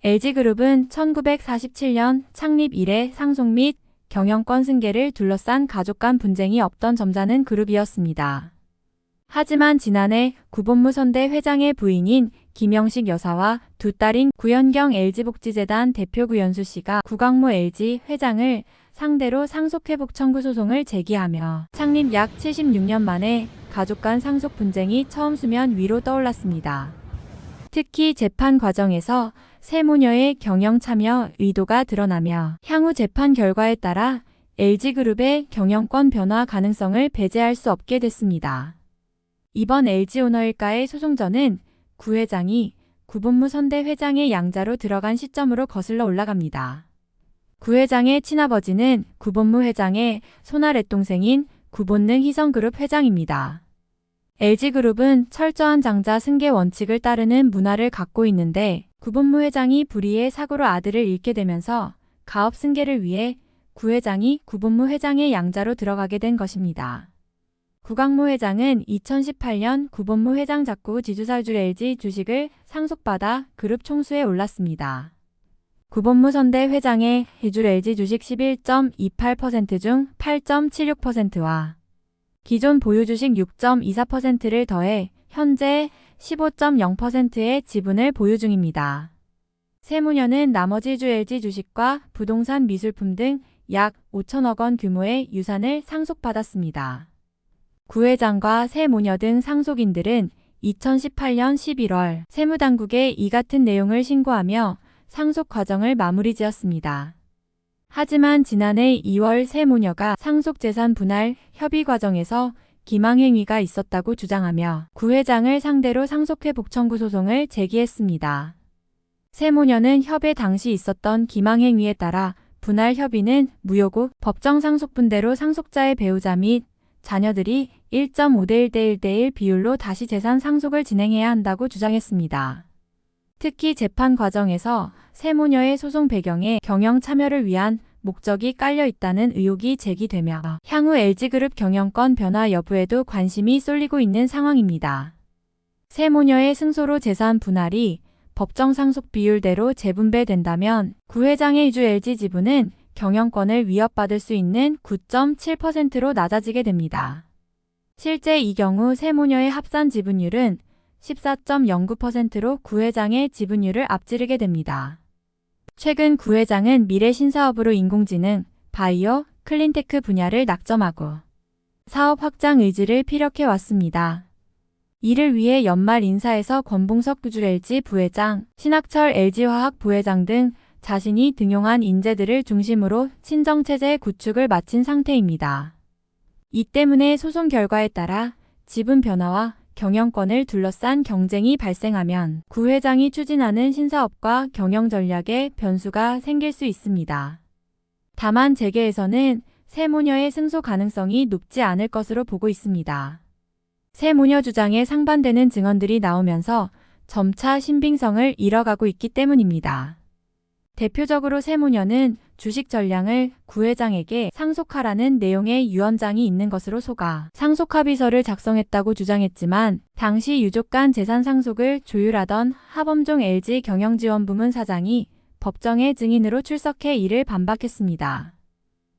LG그룹은 1947년 창립 이래 상속 및 경영권 승계를 둘러싼 가족 간 분쟁이 없던 점잖은 그룹이었습니다. 하지만 지난해 구본무 선대 회장의 부인인 김영식 여사와 두 딸인 구현경 LG복지재단 대표 구연수 씨가 구광모 LG 회장을 상대로 상속회복 청구 소송을 제기하며 창립 약 76년 만에 가족 간 상속 분쟁이 처음 수면 위로 떠올랐습니다. 특히 재판 과정에서 세 모녀의 경영 참여 의도가 드러나며 향후 재판 결과에 따라 LG그룹의 경영권 변화 가능성을 배제할 수 없게 됐습니다. 이번 LG오너일가의 소송전은 구 회장이 구본무 선대 회장의 양자로 들어간 시점으로 거슬러 올라갑니다. 구 회장의 친아버지는 구본무 회장의 손아랫동생인 구본능 희성그룹 회장입니다. LG그룹은 철저한 장자 승계 원칙을 따르는 문화를 갖고 있는데 구본무 회장이 불의의 사고로 아들을 잃게 되면서 가업 승계를 위해 구 회장이 구본무 회장의 양자로 들어가게 된 것입니다. 구광모 회장은 2018년 구본무 회장 작고 지주사주 LG 주식을 상속받아 그룹 총수에 올랐습니다. 구본무 선대 회장의 해줄 LG 주식 11.28% 중 8.76%와 기존 보유 주식 6.24%를 더해 현재 15.0%의 지분을 보유 중입니다. 세무녀는 나머지 주 LG 주식과 부동산 미술품 등 약 5천억 원 규모의 유산을 상속받았습니다. 구 회장과 세 모녀 등 상속인들은 2018년 11월 세무당국에 이 같은 내용을 신고하며 상속 과정을 마무리 지었습니다. 하지만 지난해 2월 세 모녀가 상속재산 분할 협의 과정에서 기망행위가 있었다고 주장하며 구 회장을 상대로 상속회복 청구 소송을 제기했습니다. 세 모녀는 협의 당시 있었던 기망행위에 따라 분할 협의는 무효고 법정 상속분대로 상속자의 배우자 및 자녀들이 1.5대 1대 1대1 비율로 다시 재산 상속을 진행해야 한다고 주장했습니다. 특히 재판 과정에서 세 모녀의 소송 배경에 경영 참여를 위한 목적이 깔려 있다는 의혹이 제기되며 향후 LG그룹 경영권 변화 여부에도 관심이 쏠리고 있는 상황입니다. 세 모녀의 승소로 재산 분할이 법정 상속 비율대로 재분배된다면 구 회장의 주 LG 지분은 경영권을 위협받을 수 있는 9.7%로 낮아지게 됩니다. 실제 이 경우 세 모녀의 합산 지분율은 14.09%로 구 회장의 지분율을 앞지르게 됩니다. 최근 구 회장은 미래 신사업으로 인공지능, 바이오, 클린테크 분야를 낙점하고 사업 확장 의지를 피력해 왔습니다. 이를 위해 연말 인사에서 권봉석 구줄 LG 부회장, 신학철 LG화학 부회장 등 자신이 등용한 인재들을 중심으로 친정체제 구축을 마친 상태입니다. 이 때문에 소송 결과에 따라 지분 변화와 경영권을 둘러싼 경쟁이 발생하면 구 회장이 추진하는 신사업과 경영 전략에 변수가 생길 수 있습니다. 다만 재계에서는 세 모녀의 승소 가능성이 높지 않을 것으로 보고 있습니다. 세 모녀 주장에 상반되는 증언들이 나오면서 점차 신빙성을 잃어가고 있기 때문입니다. 대표적으로 세 모녀는 주식 전량을 구 회장에게 상속하라는 내용의 유언장이 있는 것으로 속아 상속합의서를 작성했다고 주장했지만 당시 유족 간 재산 상속을 조율하던 하범종 LG 경영지원부문 사장이 법정에 증인으로 출석해 이를 반박했습니다.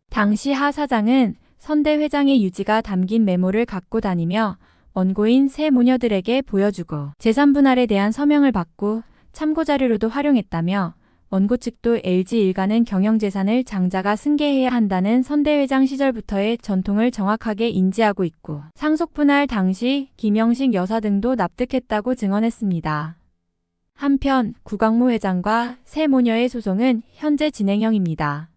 당시 하 사장은 선대 회장의 유지가 담긴 메모를 갖고 다니며 원고인 세 모녀들에게 보여주고 재산 분할에 대한 서명을 받고 참고자료로도 활용했다며 원고 측도 LG 일가는 경영재산을 장자가 승계해야 한다는 선대 회장 시절부터의 전통을 정확하게 인지하고 있고 상속 분할 당시 김영식 여사 등도 납득했다고 증언했습니다. 한편 구광모 회장과 세 모녀의 소송은 현재 진행형입니다.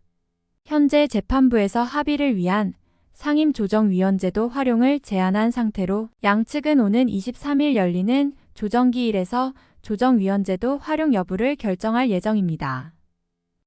현재 재판부에서 합의를 위한 상임조정위원제도 활용을 제안한 상태로 양측은 오는 23일 열리는 조정기일에서 조정위원제도 활용 여부를 결정할 예정입니다.